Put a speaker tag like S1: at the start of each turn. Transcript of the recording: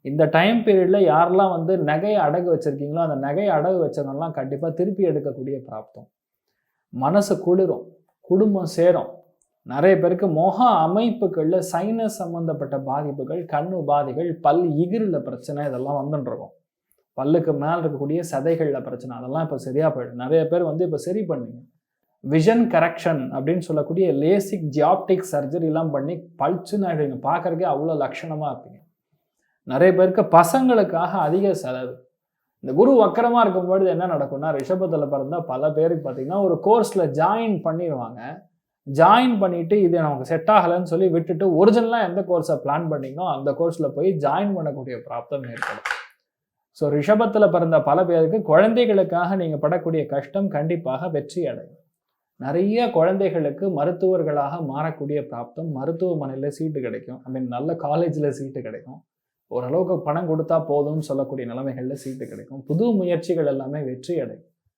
S1: இந்த டைம் பீரியடில் யாரெல்லாம் வந்து நகையை அடகு வச்சுருக்கீங்களோ அந்த நகையை அடகு வச்சவங்கலாம் கண்டிப்பாக திருப்பி எடுக்கக்கூடிய பிராப்தம். மனசு குளிரும், குடும்பம் சேரும். நிறைய பேருக்கு முக அமைப்புகளில் சைனஸ் சம்மந்தப்பட்ட பாதிப்புகள், கண் உபாதைகள், பல் இகிரில் பிரச்சனை இதெல்லாம் வந்துட்டுருக்கும். பல்லுக்கு மேலே இருக்கக்கூடிய சதைகளில் பிரச்சனை அதெல்லாம் இப்போ சரியாக போயிடும். நிறைய பேர் வந்து இப்போ சரி பண்ணுவீங்க. விஷன் கரெக்ஷன் அப்படின்னு சொல்லக்கூடிய லேசிக் ஜியாப்டிக் சர்ஜரிலாம் பண்ணி பளிச்சுன்னு ஆகிடுவீங்க. பார்க்குறக்கே அவ்வளோ லட்சணமாக இருப்பீங்க. நிறைய பேருக்கு பசங்களுக்காக அதிக செலவு. இந்த குரு வக்கரமாக இருக்கும்பொழுது என்ன நடக்கும்னா, ரிஷபத்தில் பிறந்தால் பல பேருக்கு பார்த்தீங்கன்னா ஒரு கோர்ஸில் ஜாயின் பண்ணிடுவாங்க. ஜாயின் பண்ணிவிட்டு இது நமக்கு செட் ஆகலைன்னு சொல்லி விட்டுட்டு ஒரிஜினலாக எந்த கோர்ஸை பிளான் பண்ணிங்களோ அந்த கோர்ஸில் போய் ஜாயின் பண்ணக்கூடிய பிராப்தம் ஏற்படும். ஸோ ரிஷபத்தில் பிறந்த பல பேருக்கு குழந்தைகளுக்காக நீங்கள் படக்கூடிய கஷ்டம் கண்டிப்பாக வெற்றி அடையும். நிறைய குழந்தைகளுக்கு மருத்துவர்களாக மாறக்கூடிய பிராப்தம், மருத்துவமனையில் சீட்டு கிடைக்கும். நல்ல காலேஜில் சீட்டு கிடைக்கும். ஓரளவுக்கு பணம் கொடுத்தா போதும்னு சொல்லக்கூடிய நிலைமைகளில் சீட்டு கிடைக்கும். புது முயற்சிகள் எல்லாமே வெற்றி அடையும்.